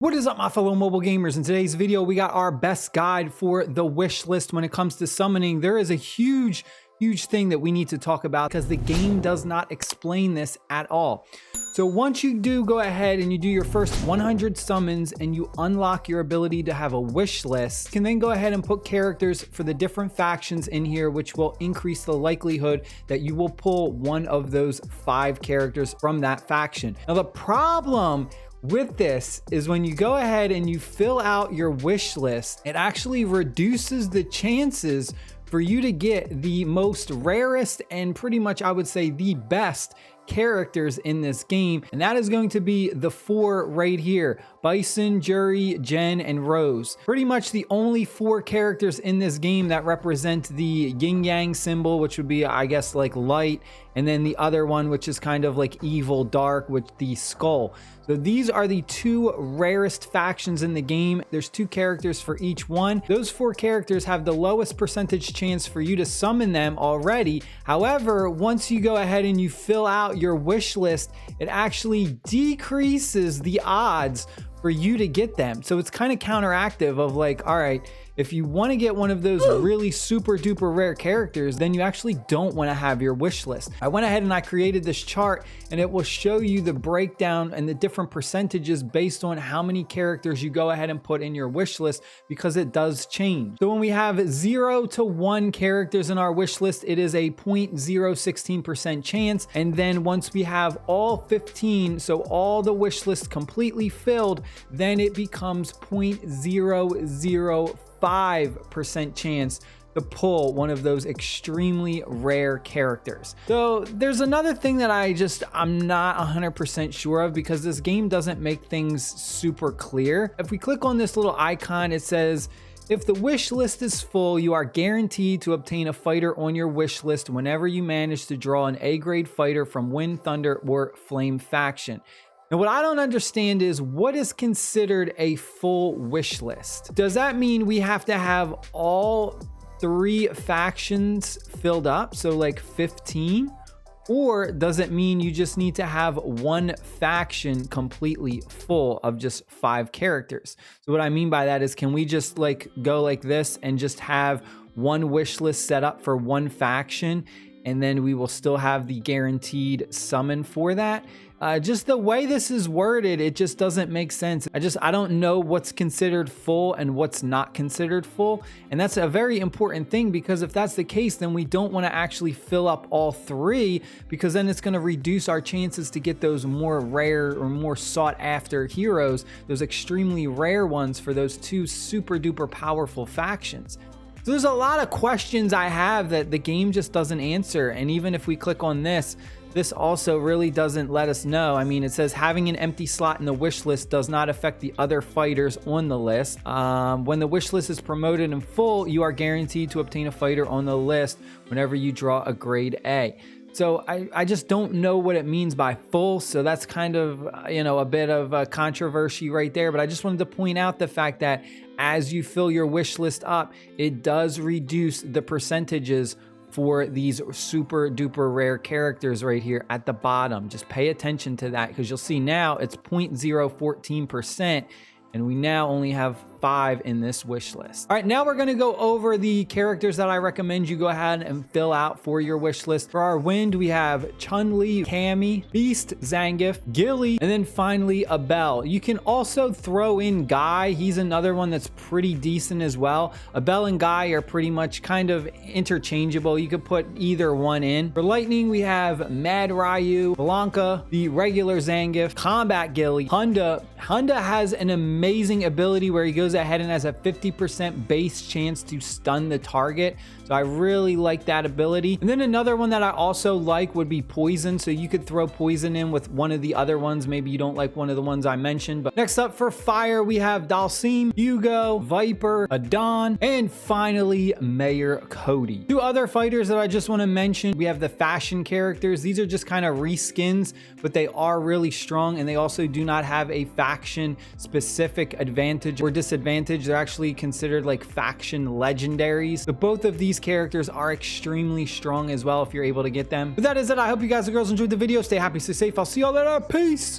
What is up, my fellow mobile gamers? In today's video, we got our best guide for the wish list when it comes to summoning. There is a huge thing that we need to talk about because the game does not explain this at all. So once you do go ahead and you do your first 100 summons and you unlock your ability to have a wish list, you can then go ahead and put characters for the different factions in here, which will increase the likelihood that you will pull one of those 5 characters from that faction. Now the problem with this is when you go ahead and you fill out your wish list, it actually reduces the chances for you to get the most rarest and pretty much I would say the best characters in this game, and that is going to be the 4 right here: Bison, Jury, Jen, and Rose. Pretty much the only 4 characters in this game that represent the yin yang symbol, which would be, I guess, like light, and then the other one which is kind of like evil, dark, with the skull. So these are the 2 rarest factions in the game. There's 2 characters for each one. Those 4 characters have the lowest percentage chance for you to summon them already. However, once you go ahead and you fill out your wish list, it actually decreases the odds for you to get them. So it's kind of counteractive of like, all right, if you want to get one of those really super duper rare characters, then you actually don't want to have your wish list. I went ahead and I created this chart and it will show you the breakdown and the different percentages based on how many characters you go ahead and put in your wish list, because it does change. So when we have 0 to 1 characters in our wish list, it is a 0.016% chance. And then once we have all 15, so all the wish list completely filled, then it becomes 0.005% chance to pull one of those extremely rare characters. So there's another thing that I'm not 100% sure of, because this game doesn't make things super clear. If we click on this little icon, it says, if the wish list is full, you are guaranteed to obtain a fighter on your wish list whenever you manage to draw an A-grade fighter from Wind, Thunder, or Flame faction. Now, what I don't understand is what is considered a full wish list. Does that mean we have to have all 3 factions filled up, so like 15? Or does it mean you just need to have 1 faction completely full of just 5 characters? So what I mean by that is, can we just like go like this and just have 1 wish list set up for 1 faction, and then we will still have the guaranteed summon for that? Just the way this is worded, it just doesn't make sense. I don't know what's considered full and what's not considered full. And that's a very important thing, because if that's the case, then we don't want to actually fill up all 3, because then it's going to reduce our chances to get those more rare or more sought after heroes, those extremely rare ones for those 2 super duper powerful factions. So there's a lot of questions I have that the game just doesn't answer. And even if we click on this also really doesn't let us know. I mean, it says having an empty slot in the wish list does not affect the other fighters on the list. When the wish list is promoted in full, you are guaranteed to obtain a fighter on the list whenever you draw a grade A. So I just don't know what it means by full. So that's kind of, a bit of a controversy right there. But I just wanted to point out the fact that as you fill your wish list up, it does reduce the percentages for these super duper rare characters right here at the bottom. Just pay attention to that, because you'll see now it's 0.014%. And we now only have 5 in this wish list. All right, now we're gonna go over the characters that I recommend you go ahead and fill out for your wish list. For our Wind, we have Chun-Li, Cammy, Beast, Zangief, Gilly, and then finally Abel. You can also throw in Guy. He's another one that's pretty decent as well. Abel and Guy are pretty much kind of interchangeable. You could put either one in. For Lightning, we have Mad Ryu, Blanca, the regular Zangief, Combat Gilly, Honda. Honda has an amazing ability where he goes ahead and has a 50% base chance to stun the target. So I really like that ability. And then another one that I also like would be Poison. So you could throw Poison in with one of the other ones. Maybe you don't like one of the ones I mentioned. But next up for Fire, we have Dalsim, Hugo, Viper, Adon, and finally Mayor Cody. 2 other fighters that I just want to mention. We have the fashion characters. These are just kind of reskins, but they are really strong, and they also do not have a faction specific advantage or disadvantage. They're actually considered like faction legendaries. So both of these characters are extremely strong as well if you're able to get them. But that is it. I hope you guys and girls enjoyed the video. Stay happy, stay safe. I'll see y'all later. Peace.